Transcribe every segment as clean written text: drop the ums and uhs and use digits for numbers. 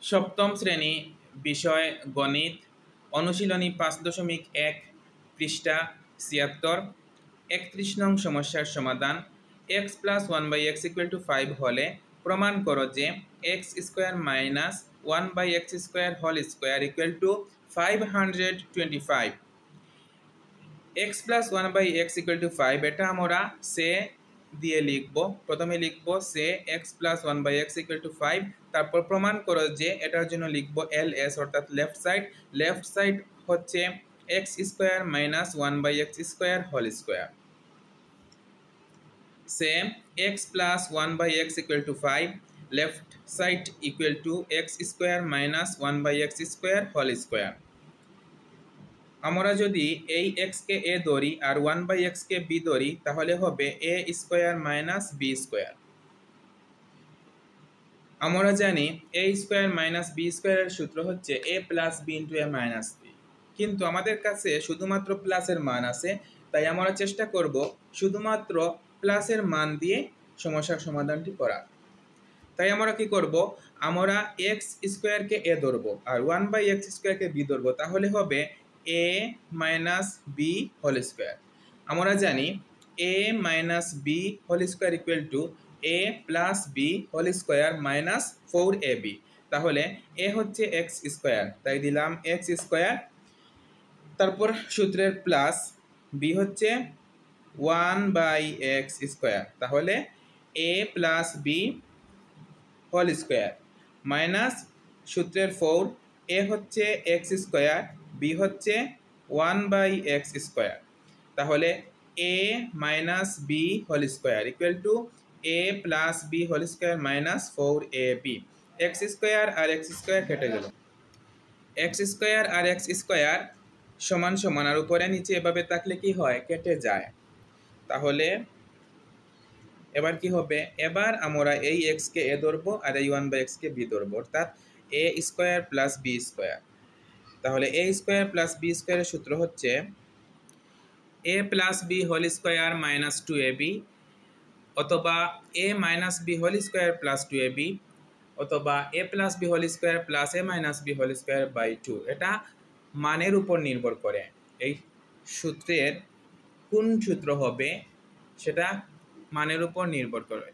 সপ্তম শ্রেণী বিষয় গণিত অনুশীলনী 5.1 পৃষ্ঠা 76 31 নং সমস্যার সমাধান x + 1/x = 5 হলে প্রমাণ করো যে x² - 1/x² ² = 525। x + 1/x = 5 এটা আমরা সে দিয়ে লিখব। প্রথমে লিখব সে x + 1/x = 5, তারপর প্রমাণ করো যে এটার জন্য লিখব ls অর্থাৎ লেফট সাইড হচ্ছে x² - 1/x² ² say x + 1/x = 5, left side equal to x² - 1/x² ² আমরা যদি এই x কে a ধরি আর 1/x কে b ধরি তাহলে হবে a² - b²। আমরা জানি a² - b² এর সূত্র হচ্ছে a + b * a - b, কিন্তু আমাদের কাছে শুধুমাত্র প্লাসের মান আছে, তাই আমরা চেষ্টা করব শুধুমাত্র প্লাসের মান দিয়ে সমস্যার সমাধানটি করার। তাই আমরা কি করব, আমরা x² কে a ধরব আর 1/x² কে b ধরব, তাহলে হবে a - b²। আমরা জানি a - b² = a + b² - 4ab, তাহলে a হচ্ছে x², তাই দিলাম x², তারপর সূত্রের প্লাস b হচ্ছে 1/x², তাহলে a + b² মাইনাস সূত্রের 4, a হচ্ছে x², b হচ্ছে 1/x², তাহলে a - b² = a + b² - 4ab। x² R x² কেটে গেল, x² আর x² সমান সমান, আর উপরে নিচে এভাবে থাকলে কি হয়, কেটে যায়। তাহলে এবার কি হবে, এবার আমরা এই x কে a ধরবো আর এই 1/x কে b ধরবো, অর্থাৎ a² + b²। তাহলে a² + b² এর সূত্র হচ্ছে a + b² - 2ab, অথবা a - b² + 2ab, অথবা a + b² + a - b²/2। এটা মানের উপর নির্ভর করে, এই সূত্রের কোন সূত্র হবে সেটা মানের উপর নির্ভর করে।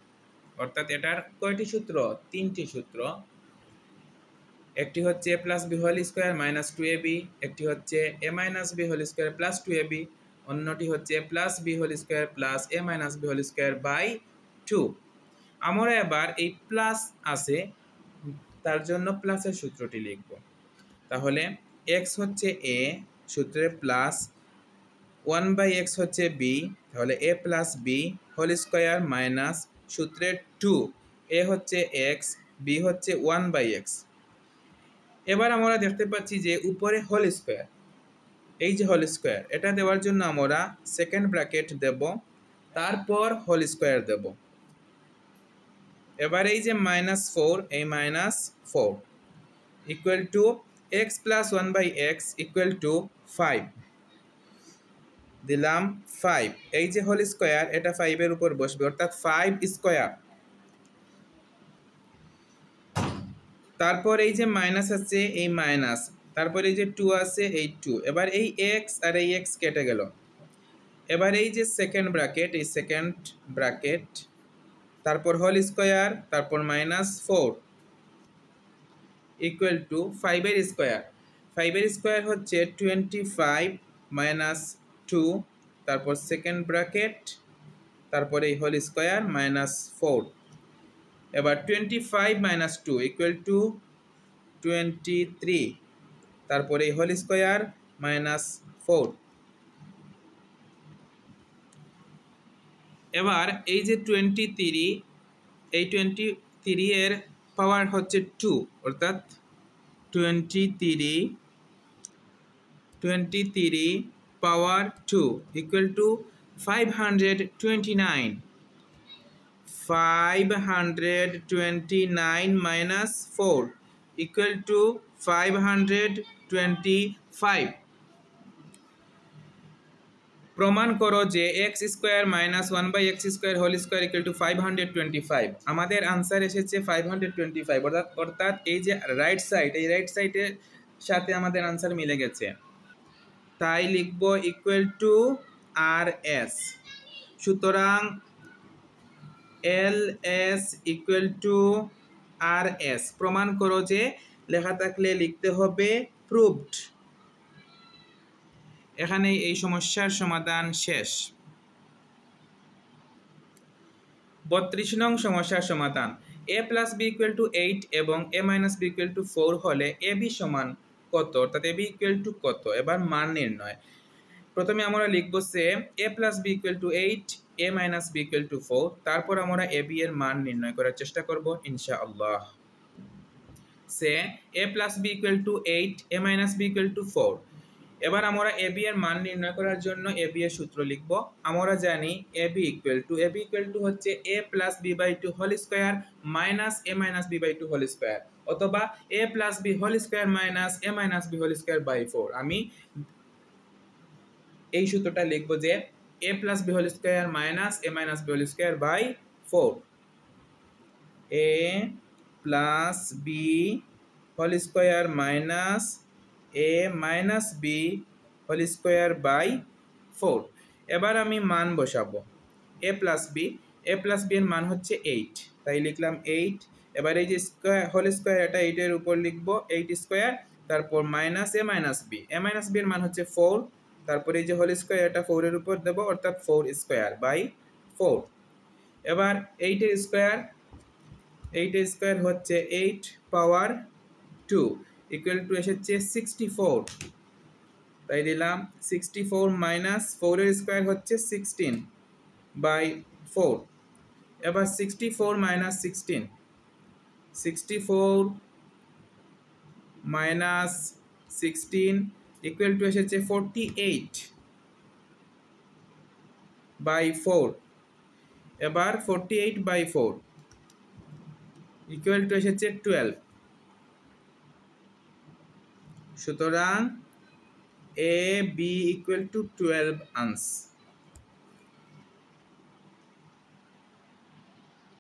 অর্থাৎ এটার কয়টি সূত্র, তিনটি সূত্র। একটি হচ্ছে a + b² - 2ab, একটি হচ্ছে a - b² + 2ab, অন্যটি হচ্ছে a + b² + a - b²/2। আমরা এবার এই প্লাস আছে তার জন্য প্লাসের সূত্রটি লিখব। তাহলে x হচ্ছে a, সূত্রের প্লাস 1/x হচ্ছে b, তাহলে a + b² মাইনাস সূত্রের 2, a হচ্ছে x, b হচ্ছে 1/x। এবার আমরা দেখতে পাচ্ছি যে উপরে হোল স্কয়ার, এই যে হোল স্কয়ার, এটা দেওয়ার জন্য আমরা সেকেন্ড ব্র্যাকেট দেব, তারপর হোল স্কয়ার দেব। এবার এই যে -4, এই -4 = x + 1/x = 5 দিলাম 5, এই যে হোল স্কয়ার এটা 5 এর উপর বসবে, অর্থাৎ 5²। তারপর এই যে মাইনাস আছে, এই মাইনাস, তারপর এই যে 2 আছে, এই 2। এবার এই x আর এই x কেটে গেল। এবার এই যে সেকেন্ড ব্র্যাকেট, এই সেকেন্ড ব্র্যাকেট, তারপর হোল স্কয়ার, তারপর -4 = 5 এর স্কয়ার। 5 এর স্কয়ার হচ্ছে 25 - 2, তারপর সেকেন্ড ব্র্যাকেট, তারপর এই হোল স্কয়ার -4। এবার 25 - 2 = 23, তারপরে এই হোল স্কয়ার -4। এবার এই যে 23, এই 23 এর পাওয়ার হচ্ছে 2, অর্থাৎ 23 পাওয়ার 2 = 529। 529 - 4 = 525। প্রমাণ করো যে x square minus 1/x square whole square equal to 525। আমাদের আনসার এসেছে 525, অর্থাৎ এই যে রাইট সাইড, এই রাইট সাইডের সাথে আমাদের আনসার মিলে গেছে। তাই লিখব ইকুয়াল টু আর এস। সুতরাং L S equal to R S. প্রমাণ করো যে, লেখা থাকলে লিখতে হবে প্রুভড। এখানে এই সমস্যার সমাধান শেষ। 32 নং সমস্যার সমাধান। a plus B equal to 8 এবং a minus B equal to 4 হলে এ বি সমান কত, অর্থাৎ এ বি ইকুয়াল টু কত। এবার মান নির্ণয়। প্রথমে আমরা লিখব সে a plus B equal to 8, a minus B equal to 4। তারপর আমরা এ বি এর মান নির্ণয় করার চেষ্টা করব ইনশাআল্লাহ। সে a plus B equal to 8, a minus B equal to 4। এবার আমরা এ বি এর মান নির্ণয় করার জন্য এ বি এর সূত্র লিখব। আমরা জানি এ বি ইকুয়াল টু হচ্ছে a plus b by 2 whole square minus a minus b by 2 whole square, অথবা a plus b whole square minus a minus b whole square by 4। আমি এই সূত্রটা লিখব যে a plus b whole square minus a minus b whole square by 4। a plus b whole square minus a minus b whole square by 4। এবার আমি মান বসাবো। a plus B এর মান হচ্ছে 8, তাই লিখলাম 8। এবার এই যে স্কোয়ার হোল স্কোয়ার, এটা 8 এর উপর লিখবো 8 স্কোয়ার, তারপর মাইনাস a মাইনাস বি এর মান হচ্ছে 4, তারপর এই যে হোল স্কোয়ার, এটা 4 এর উপর দেবো, অর্থাৎ 4 স্কোয়ার বাই 4। এবার 8 এর স্কোয়ার হচ্ছে 8 পাওয়ার 2 ইকুয়াল টু এসেছে 64, তাই দিলাম 64 মাইনাস 4 এর স্কোয়ার হচ্ছে 16 বাই 4। এবার 64 মাইনাস 16 ইকুয়াল টু এসেছে 48 বাই 4। এবার 48 বাই 4 ইকুয়াল টু এসেছে 12। সুতরাং এ বি ইকুয়াল টু 12 আনসার।